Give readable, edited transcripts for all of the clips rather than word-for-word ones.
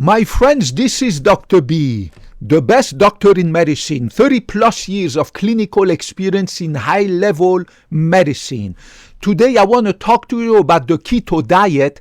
My friends, this is Dr. B, the best doctor in medicine, 30 plus years of clinical experience in high-level medicine. Today I want to talk to you about the keto diet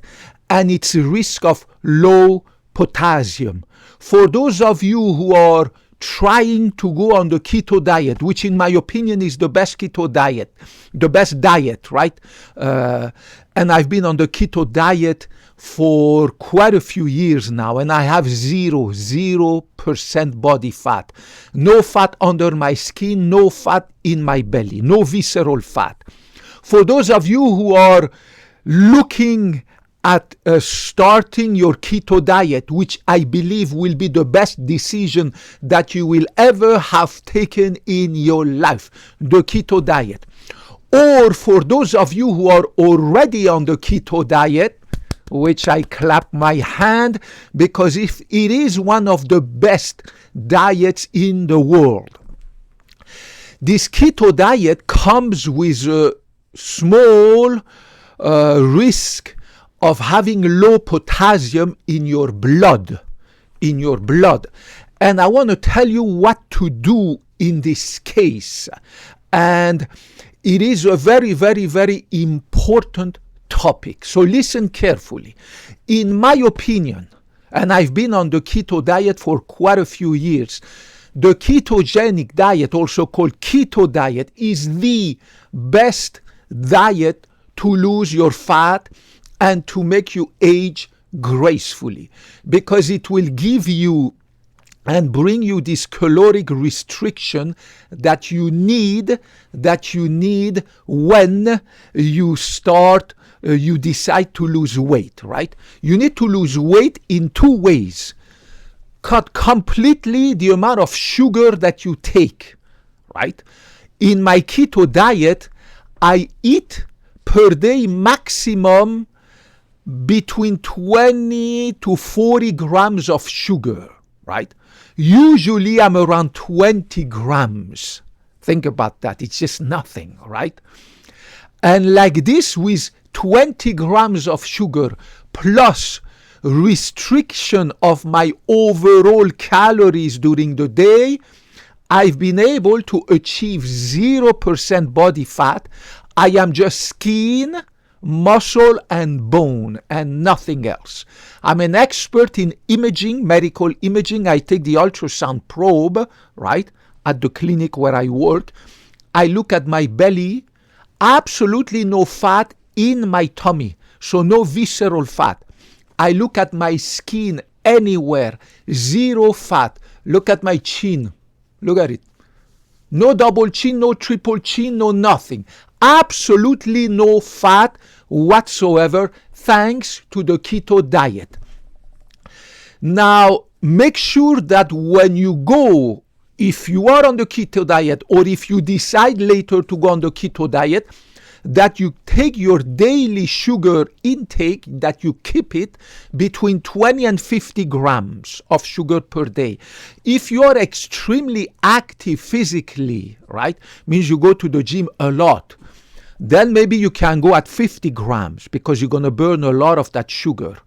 and its risk of low potassium. For those of you who are trying to go on the keto diet, which in my opinion is the best keto diet, the best diet, right? And I've been on the keto diet for quite a few years now, and I have 0% body fat. No fat under my skin, no fat in my belly, no visceral fat. For those of you who are looking at starting your keto diet, which I believe will be the best decision that you will ever have taken in your life, the keto diet. Or for those of you who are already on the keto diet, which I clap my hand, because if it is one of the best diets in the world. This keto diet comes with a small risk of having low potassium in your blood. And I want to tell you what to do in this case. And it is a very, very, very important topic. So listen carefully. In my opinion, and I've been on the keto diet for quite a few years, the ketogenic diet, also called keto diet, is the best diet to lose your fat and to make you age gracefully, because it will give you and bring you this caloric restriction that you need when you decide to lose weight, right? You need to lose weight in two ways. Cut completely the amount of sugar that you take, right? In my keto diet, I eat per day maximum between 20 to 40 grams of sugar, right? Usually I'm around 20 grams. Think about that. It's just nothing, right? And like this, with 20 grams of sugar plus restriction of my overall calories during the day, I've been able to achieve 0% body fat. I am just skin, muscle, and bone, and nothing else. I'm an expert in imaging, medical imaging. I take the ultrasound probe, right, at the clinic where I work. I look at my belly, absolutely no fat in my tummy, so no visceral fat. I look at my skin anywhere, 0 fat. Look at my chin. Look at it. No double chin, no triple chin, no nothing. Absolutely no fat whatsoever, thanks to the keto diet. Now, make sure that when you go, if you are on the keto diet, or if you decide later to go on the keto diet, that you take your daily sugar intake, that you keep it between 20 and 50 grams of sugar per day. If you are extremely active physically, right, means you go to the gym a lot, then maybe you can go at 50 grams because you're going to burn a lot of that sugar.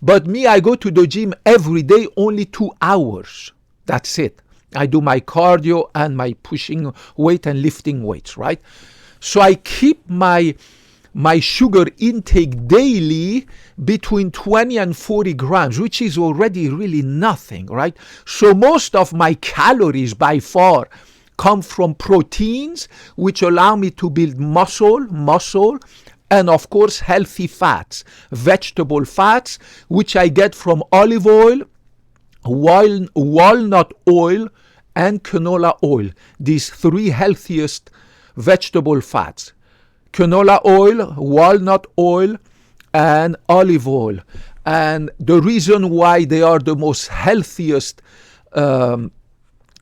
But me, I go to the gym every day, only 2 hours. That's it. I do my cardio and my pushing weight and lifting weights, right? So I keep my sugar intake daily between 20 and 40 grams, which is already really nothing, right? So most of my calories by far come from proteins, which allow me to build muscle, and of course healthy fats, vegetable fats, which I get from olive oil, walnut oil, and canola oil. These 3 healthiest vegetable fats: canola oil, walnut oil, and olive oil. And the reason why they are the most healthiest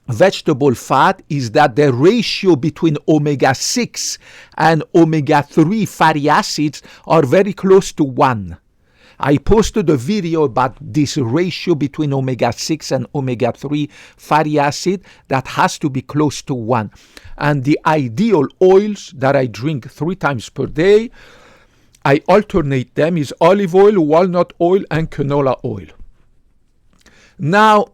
vegetable fat is that the ratio between omega-6 and omega-3 fatty acids are very close to 1. I posted a video about this ratio between omega-6 and omega-3 fatty acid that has to be close to 1. And the ideal oils that I drink 3 times per day, I alternate them, is olive oil, walnut oil, and canola oil. Now,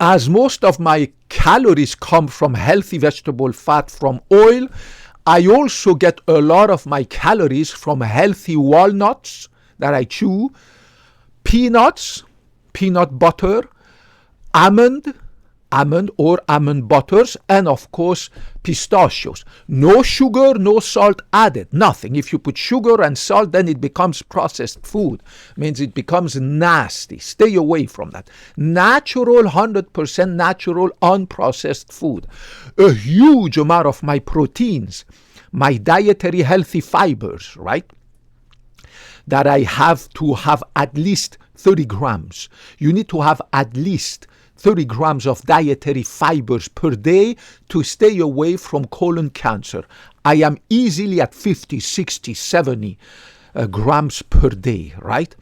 as most of my calories come from healthy vegetable fat from oil, I also get a lot of my calories from healthy walnuts that I chew, peanuts, peanut butter, almond or almond butters, and of course pistachios. No sugar, no salt added, nothing. If you put sugar and salt, then it becomes processed food. Means it becomes nasty. Stay away from that. Natural, 100% natural, unprocessed food. A huge amount of my proteins, my dietary healthy fibers, right? That I have to have at least 30 grams. You need to have at least 30 grams of dietary fibers per day to stay away from colon cancer. I am easily at 50, 60, 70 grams per day, right?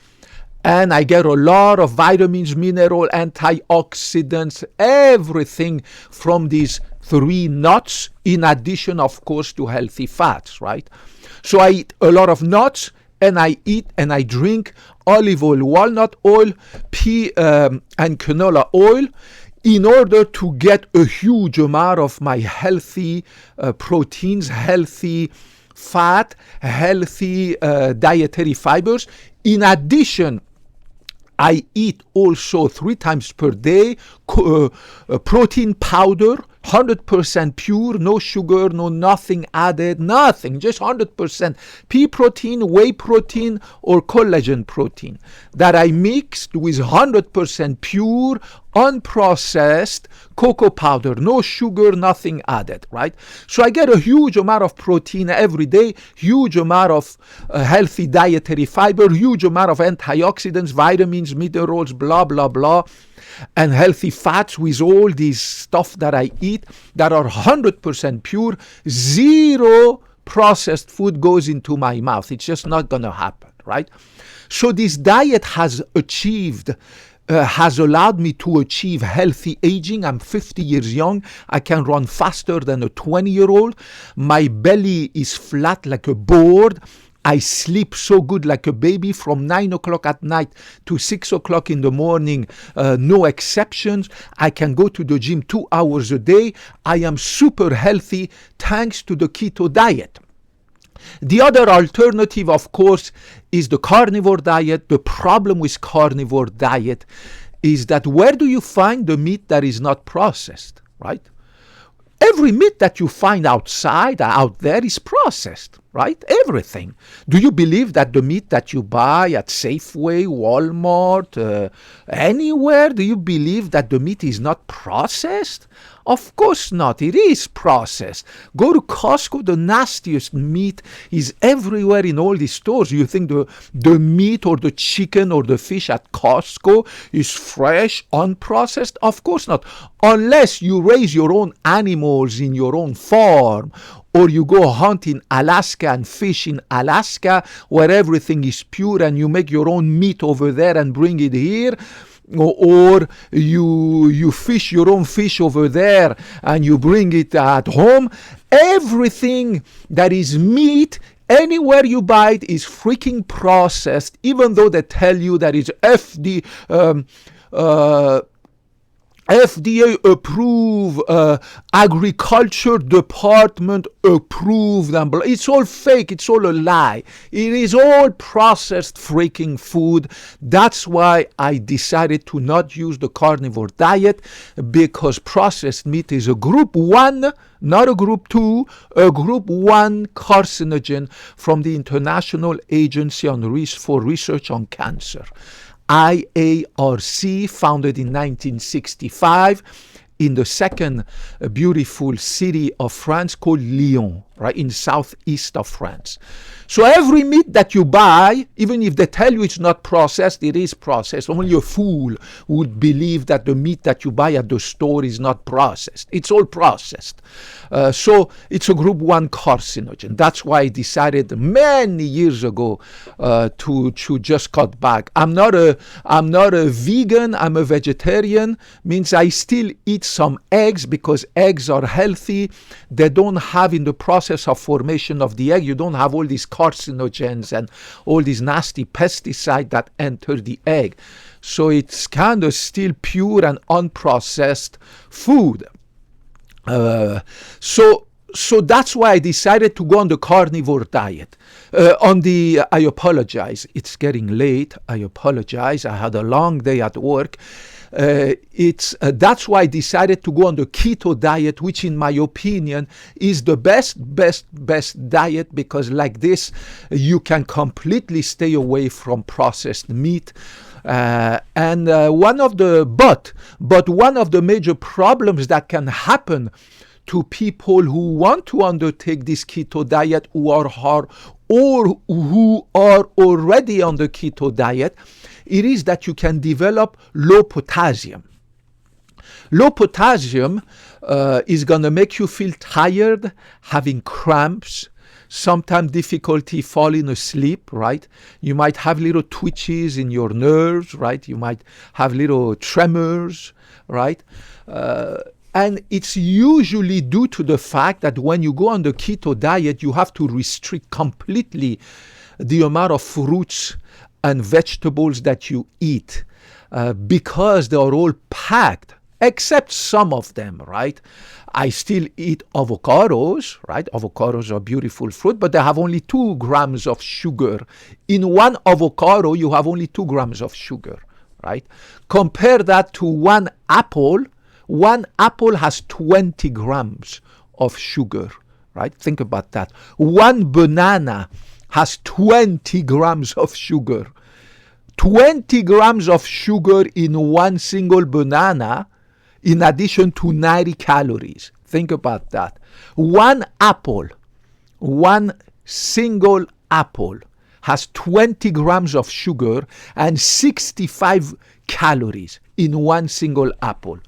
And I get a lot of vitamins, mineral, antioxidants, everything from these 3 nuts, in addition, of course, to healthy fats, right? So I eat a lot of nuts, and I eat and I drink olive oil, walnut oil, pea and canola oil in order to get a huge amount of my healthy proteins, healthy fat, healthy dietary fibers. In addition, I eat also 3 times per day protein powder, 100% pure, no sugar, no nothing added, nothing, just 100% pea protein, whey protein, or collagen protein that I mixed with 100% pure, unprocessed cocoa powder, no sugar, nothing added, right? So I get a huge amount of protein every day, huge amount of healthy dietary fiber, huge amount of antioxidants, vitamins, minerals, blah, blah, blah, and healthy fats with all these stuff that I eat that are 100% pure. Zero processed food goes into my mouth. It's just not going to happen, right? So this diet has allowed me to achieve healthy aging. I'm 50 years young. I can run faster than a 20-year-old. My belly is flat like a board. I sleep so good like a baby from 9 o'clock at night to 6 o'clock in the morning, no exceptions. I can go to the gym 2 hours a day. I am super healthy thanks to the keto diet. The other alternative, of course, is the carnivore diet. The problem with carnivore diet is that where do you find the meat that is not processed, right? Every meat that you find outside, out there, is processed, right? Everything. Do you believe that the meat that you buy at Safeway, Walmart, anywhere, do you believe that the meat is not processed? Of course not. It is processed. Go to Costco, the nastiest meat is everywhere in all these stores. You think the meat or the chicken or the fish at Costco is fresh, unprocessed? Of course not. Unless you raise your own animals in your own farm, or you go hunt in Alaska and fish in Alaska where everything is pure and you make your own meat over there and bring it here. Or you fish your own fish over there and you bring it at home. Everything that is meat, anywhere you buy it, is freaking processed, even though they tell you that it's FDA approved, agriculture department approved, and blah. It's all fake. It's all a lie. It is all processed freaking food. That's why I decided to not use the carnivore diet, because processed meat is a group 1, not a group 2, a group 1 carcinogen from the International Agency for Research on Cancer. IARC, founded in 1965 in the second beautiful city of France called Lyon, right, in southeast of France. So every meat that you buy, even if they tell you it's not processed, it is processed. Only a fool would believe that the meat that you buy at the store is not processed. It's all processed. So it's a group 1 carcinogen. That's why I decided many years ago to just cut back. I'm not a vegan. I'm a vegetarian. Means I still eat some eggs because eggs are healthy. They don't have in the process process of formation of the egg, you don't have all these carcinogens and all these nasty pesticides that enter the egg. So it's kind of still pure and unprocessed food. So that's why I decided to go on the carnivore diet. I apologize. It's getting late. I apologize. I had a long day at work. That's why I decided to go on the keto diet, which in my opinion is the best diet, because like this, you can completely stay away from processed meat. One of the major problems that can happen to people who want to undertake this keto diet or who are already on the keto diet, it is that you can develop low potassium. Low potassium is going to make you feel tired, having cramps, sometimes difficulty falling asleep, right? You might have little twitches in your nerves, right? You might have little tremors, right? And it's usually due to the fact that when you go on the keto diet, you have to restrict completely the amount of fruits and vegetables that you eat because they are all packed, except some of them, right? I still eat avocados, right? Avocados are beautiful fruit, but they have only 2 grams of sugar. In one avocado, you have only 2 grams of sugar, right? Compare that to one apple. One apple has 20 grams of sugar, right? Think about that. One banana has 20 grams of sugar. 20 grams of sugar in one single banana, in addition to 90 calories. Think about that. One single apple has 20 grams of sugar and 65 calories in one single apple.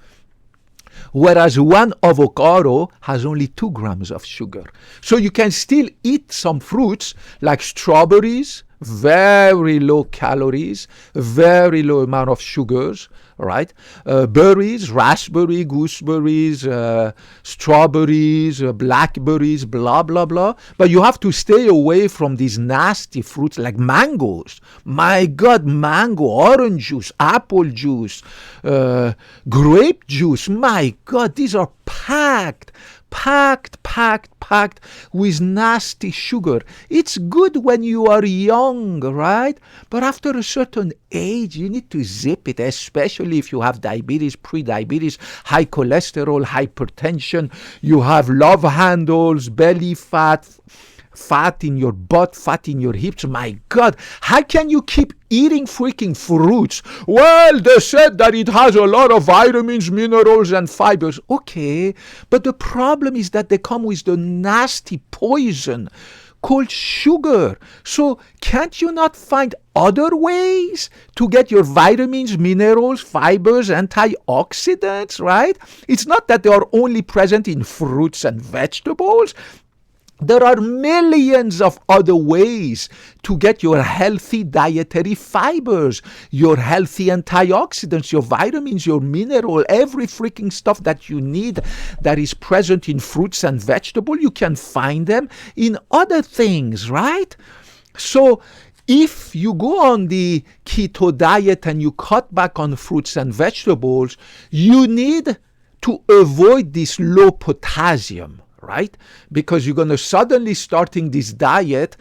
Whereas one avocado has only 2 grams of sugar. So you can still eat some fruits like strawberries, very low calories, very low amount of sugars, right? Berries, raspberry, gooseberries, strawberries, blackberries, blah, blah, blah. But you have to stay away from these nasty fruits like mangoes. My God, mango, orange juice, apple juice, grape juice. My God, these are packed with nasty sugar. It's good when you are young, right? But after a certain age, you need to zip it, especially if you have diabetes, pre-diabetes, high cholesterol, hypertension, you have love handles, belly fat, fat in your butt, fat in your hips. My God, how can you keep eating freaking fruits? Well, they said that it has a lot of vitamins, minerals, and fibers. Okay, but the problem is that they come with the nasty poison called sugar. So can't you not find other ways to get your vitamins, minerals, fibers, antioxidants, right? It's not that they are only present in fruits and vegetables. There are millions of other ways to get your healthy dietary fibers, your healthy antioxidants, your vitamins, your mineral, every freaking stuff that you need that is present in fruits and vegetables. You can find them in other things, right? So if you go on the keto diet and you cut back on fruits and vegetables, you need to avoid this low potassium, right? Because you're going to suddenly starting this diet,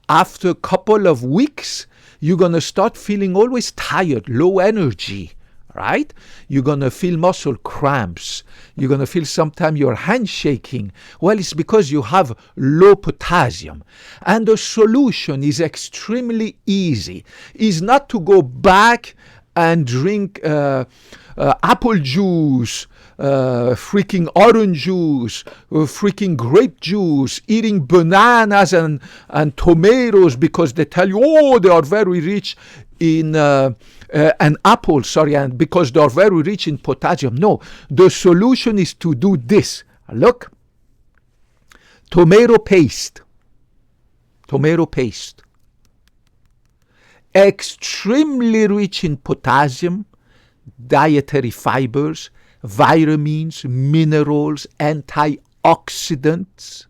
after a couple of weeks, you're going to start feeling always tired, low energy, right? You're going to feel muscle cramps. You're going to feel sometimes your hand shaking. Well, it's because you have low potassium. And the solution is extremely easy. Is not to go back and drink apple juice, freaking orange juice, freaking grape juice, eating bananas and tomatoes because they tell you, oh, they are very rich in and apples, and because they are very rich in potassium. No, the solution is to do this. Look, tomato paste, extremely rich in potassium, dietary fibers, vitamins, minerals, antioxidants.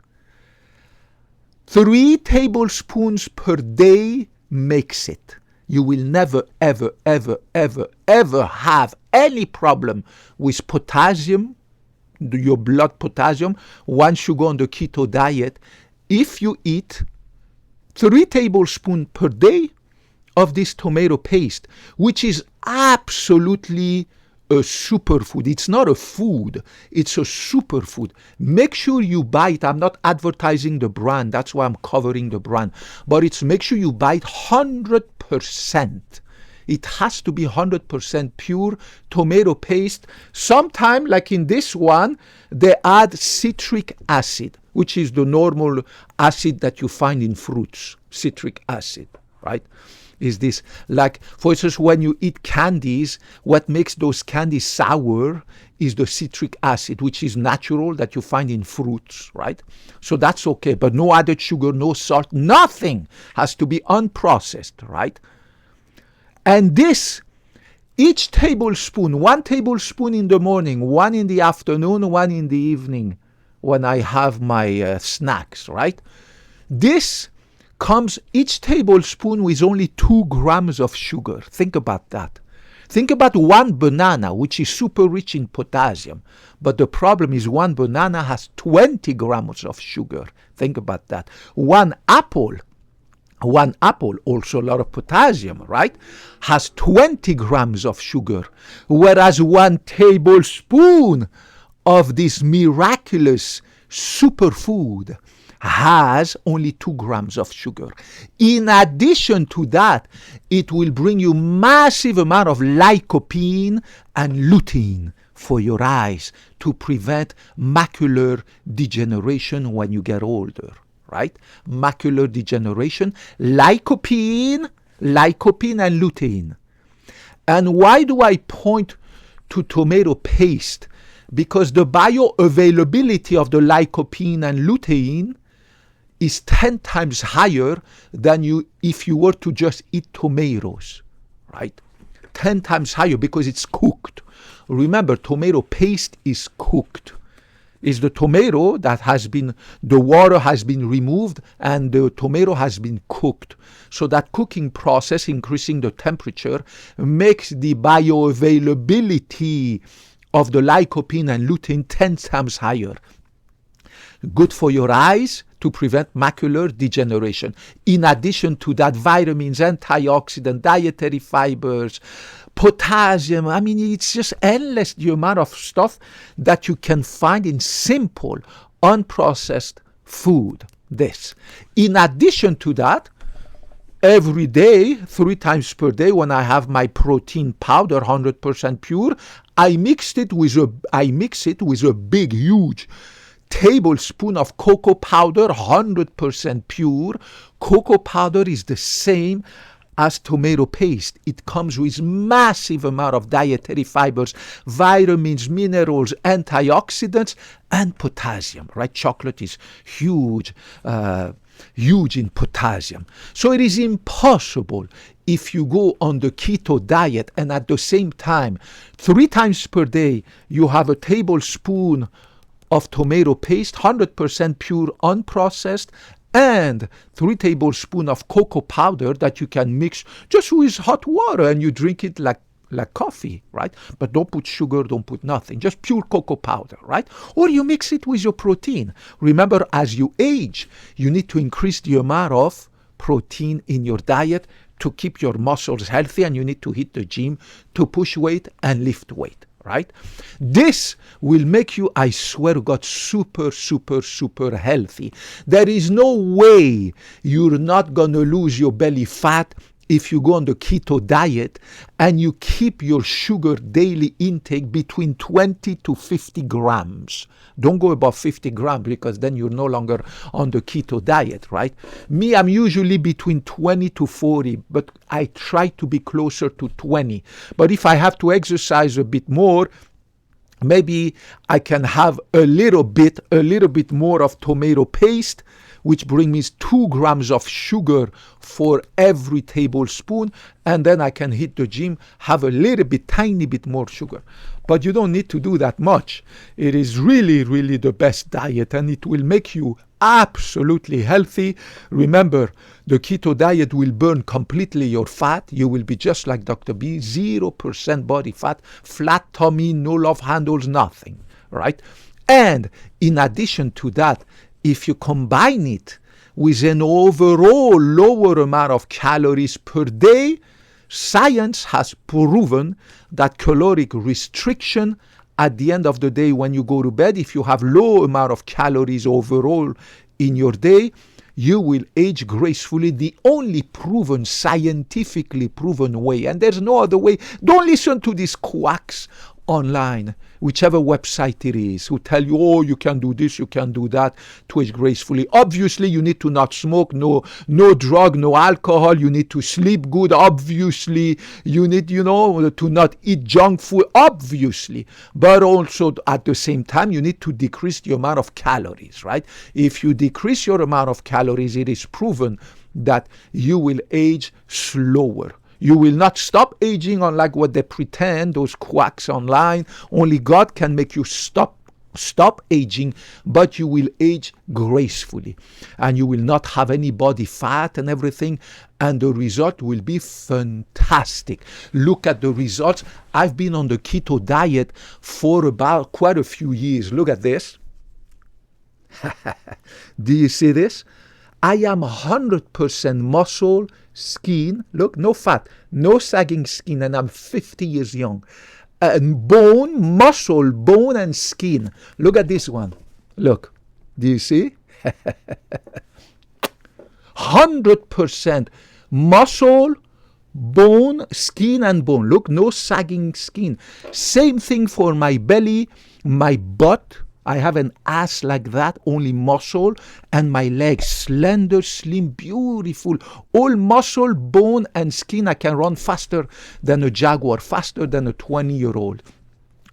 3 tablespoons per day makes it. You will never, ever, ever, ever, ever have any problem with potassium, your blood potassium, once you go on the keto diet, if you eat 3 tablespoons per day of this tomato paste, which is absolutely a superfood. It's not a food, it's a superfood. Make sure you buy it. I'm not advertising the brand, that's why I'm covering the brand. But it's make sure you buy it 100%. It has to be 100% pure tomato paste. Sometime, like in this one, they add citric acid, which is the normal acid that you find in fruits, citric acid, right? Is this like, for instance, when you eat candies, what makes those candies sour is the citric acid, which is natural that you find in fruits, right? So that's okay, but no added sugar, no salt, nothing has to be unprocessed, right? And this, each tablespoon, 1 tablespoon in the morning, 1 in the afternoon, 1 in the evening, when I have my snacks, right? This comes each tablespoon with only 2 grams of sugar. Think about that. Think about 1 banana, which is super rich in potassium. But the problem is 1 banana has 20 grams of sugar. Think about that. 1 apple, also a lot of potassium, right, has 20 grams of sugar. Whereas 1 tablespoon of this miraculous superfood has only 2 grams of sugar. In addition to that, it will bring you massive amount of lycopene and lutein for your eyes to prevent macular degeneration when you get older, right? Macular degeneration, lycopene and lutein. And why do I point to tomato paste? Because the bioavailability of the lycopene and lutein is 10 times higher than if you were to just eat tomatoes, right? 10 times higher because it's cooked. Remember, tomato paste is cooked. It's the tomato that the water has been removed and the tomato has been cooked. So that cooking process, increasing the temperature, makes the bioavailability of the lycopene and lutein 10 times higher. Good for your eyes to prevent macular degeneration. In addition to that, vitamins, antioxidant, dietary fibers, potassium. I mean, it's just endless the amount of stuff that you can find in simple, unprocessed food. This. In addition to that, every day, 3 times per day, when I have my protein powder, 100% pure, I mix it with a big, huge tablespoon of cocoa powder, 100% pure. Cocoa powder is the same as tomato paste. It comes with massive amount of dietary fibers, vitamins, minerals, antioxidants, and potassium, right? Chocolate is huge in potassium. So it is impossible if you go on the keto diet and at the same time, 3 times per day, you have a tablespoon of tomato paste, 100% pure, unprocessed, and 3 tablespoons of cocoa powder that you can mix just with hot water and you drink it like coffee, right? But don't put sugar, don't put nothing, just pure cocoa powder, right? Or you mix it with your protein. Remember, as you age, you need to increase the amount of protein in your diet to keep your muscles healthy, and you need to hit the gym to push weight and lift weight, right? This will make you, I swear to God, super, super, super healthy. There is no way you're not going to lose your belly fat if you go on the keto diet and you keep your sugar daily intake between 20 to 50 grams. Don't go above 50 grams because then you're no longer on the keto diet, right? Me, I'm usually between 20 to 40, but I try to be closer to 20. But if I have to exercise a bit more, maybe I can have a little bit more of tomato paste, which brings me 2 grams of sugar for every tablespoon, and then I can hit the gym, have a little bit, tiny bit more sugar. But you don't need to do that much. It is really, really the best diet, and it will make you absolutely healthy. Remember, the keto diet will burn completely your fat. You will be just like Dr. B, 0% body fat, flat tummy, no love handles, nothing, right? And in addition to that, if you combine it with an overall lower amount of calories per day, science has proven that caloric restriction at the end of the day when you go to bed, if you have low amount of calories overall in your day, you will age gracefully, the only proven, scientifically proven way. And there's no other way. Don't listen to these quacks online, whichever website it is, who tell you, oh, you can do this, you can do that to age gracefully. Obviously, you need to not smoke, no drug, no alcohol. You need to sleep good. Obviously, you need, to not eat junk food. Obviously, but also at the same time, you need to decrease the amount of calories, right? If you decrease your amount of calories, it is proven that you will age slower. You will not stop aging unlike what they pretend, those quacks online. Only God can make you stop aging, but you will age gracefully. And you will not have any body fat and everything. And the result will be fantastic. Look at the results. I've been on the keto diet for about quite a few years. Look at this. Do you see this? I am 100% muscle, skin, look, no fat, no sagging skin, and I'm 50 years young. And bone, muscle, bone, and skin. Look at this one. Look, do you see? 100% muscle, bone, skin, and bone. Look, no sagging skin. Same thing for my belly, my butt. I have an ass like that, only muscle, and my legs, slender, slim, beautiful, all muscle, bone, and skin. I can run faster than a jaguar, faster than a 20-year-old.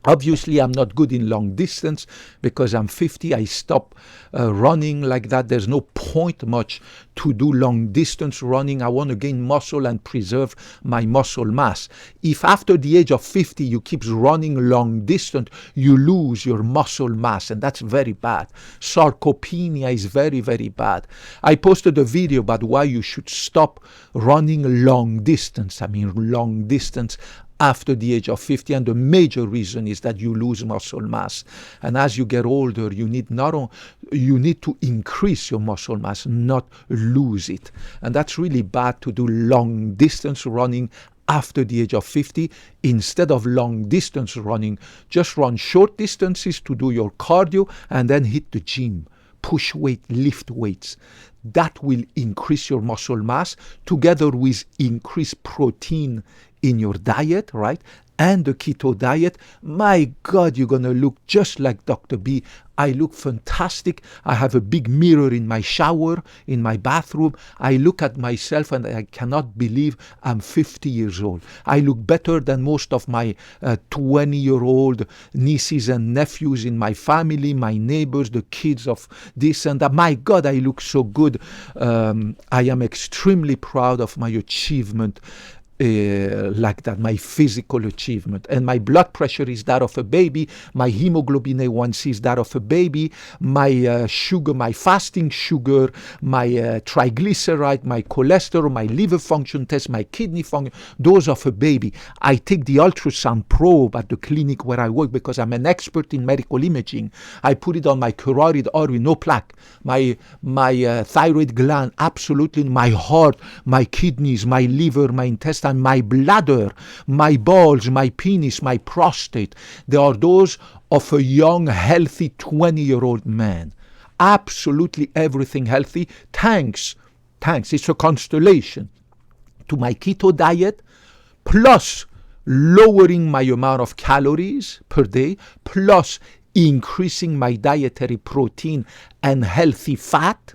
Obviously, I'm not good in long distance because I'm 50. I stop running like that. There's no point much to do long distance running. I want to gain muscle and preserve my muscle mass. If after the age of 50 you keep running long distance, you lose your muscle mass, and that's very bad. Sarcopenia is very, very bad. I posted a video about why you should stop running long distance. I mean long distance after the age of 50, and the major reason is that you lose muscle mass. And as you get older, you need to increase your muscle mass, not lose it. And that's really bad to do long distance running after the age of 50. Instead of long distance running, just run short distances to do your cardio and then hit the gym. Push weight, lift weights. That will increase your muscle mass together with increased protein in your diet, right? And the keto diet. My God, you're going to look just like Dr. B. I look fantastic. I have a big mirror in my shower, in my bathroom. I look at myself and I cannot believe I'm 50 years old. I look better than most of my 20-year-old nieces and nephews in my family, my neighbors, the kids of this and that. My God, I look so good. I am extremely proud of my achievement. Like that, my physical achievement, and my blood pressure is that of a baby, my hemoglobin A1C is that of a baby, my sugar, my fasting sugar, my triglyceride, my cholesterol, my liver function test, my kidney function, those of a baby. I take the ultrasound probe at the clinic where I work because I'm an expert in medical imaging. I put it on my carotid artery, no plaque, my thyroid gland, absolutely, my heart, my kidneys, my liver, my intestine, my bladder, my balls, my penis, my prostate. They are those of a young, healthy 20-year-old man. Absolutely everything healthy. Thanks. It's a constellation to my keto diet, plus lowering my amount of calories per day, plus increasing my dietary protein and healthy fat,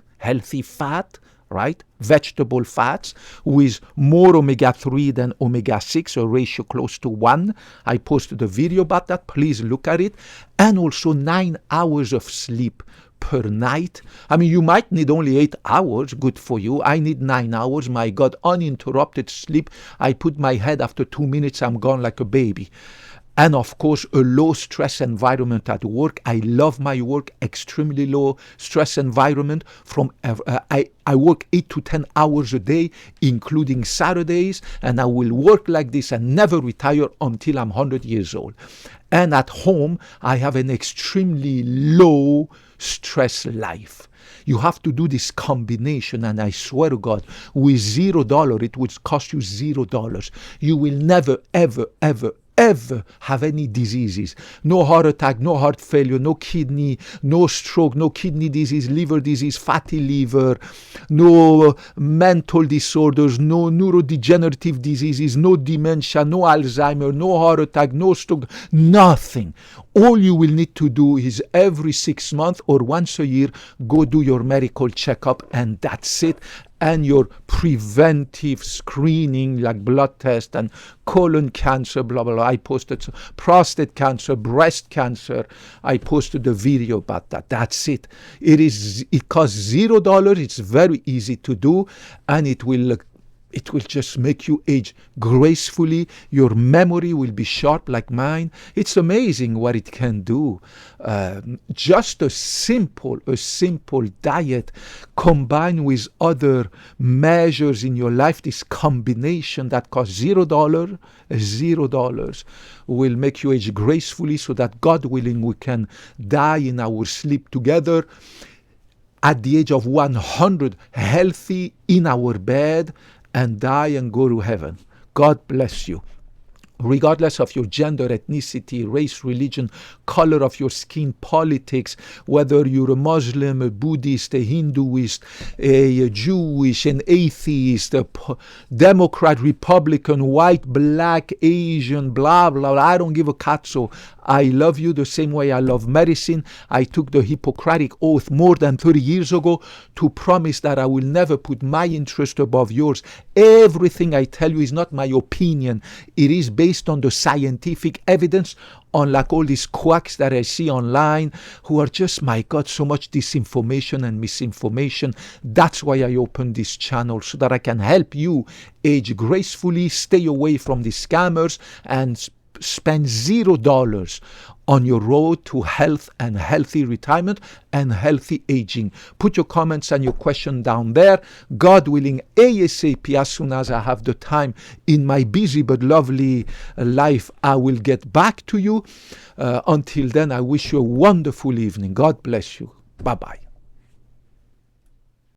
right? Vegetable fats with more omega-3 than omega-6, a ratio close to 1. I posted a video about that. Please look at it. And also 9 hours of sleep per night. I mean, you might need only 8 hours, good for you. I need 9 hours, my God, uninterrupted sleep. I put my head after 2 minutes, I'm gone like a baby. And of course, a low stress environment at work. I love my work, extremely low stress environment. I work 8 to 10 hours a day, including Saturdays, and I will work like this and never retire until I'm 100 years old. And at home, I have an extremely low stress life. You have to do this combination, and I swear to God, with $0, it would cost you $0. You will never, ever, ever, ever have any diseases. No heart attack, no heart failure, no kidney, no stroke, no kidney disease, liver disease, fatty liver, no mental disorders, no neurodegenerative diseases, no dementia, no Alzheimer, no heart attack, no stroke, nothing. All you will need to do is every 6 months or once a year, go do your medical checkup, and that's it. And your preventive screening, like blood test and colon cancer, blah, blah, blah. I posted prostate cancer, breast cancer. I posted a video about that. That's it. It costs $0. It's very easy to do, and it will just make you age gracefully. Your memory will be sharp like mine. It's amazing what it can do. Just a simple diet combined with other measures in your life, this combination that costs $0 will make you age gracefully, so that, God willing, we can die in our sleep together at the age of 100, healthy in our bed, and die and go to heaven. God bless you. Regardless of your gender, ethnicity, race, religion, color of your skin, politics, whether you're a Muslim, a Buddhist, a Hinduist, a Jewish, an atheist, a Democrat, Republican, white, black, Asian, blah, blah, blah. I don't give a cazzo. I love you the same way I love medicine. I took the Hippocratic Oath more than 30 years ago to promise that I will never put my interest above yours. Everything I tell you is not my opinion. It is based on the scientific evidence, unlike all these quacks that I see online who are just, my God, so much disinformation and misinformation. That's why I opened this channel, so that I can help you age gracefully, stay away from the scammers, and spend $0 on your road to health and healthy retirement and healthy aging. Put your comments and your question down there. God willing, ASAP, as soon as I have the time in my busy but lovely life, I will get back to you. Until then, I wish you a wonderful evening. God bless you. Bye-bye.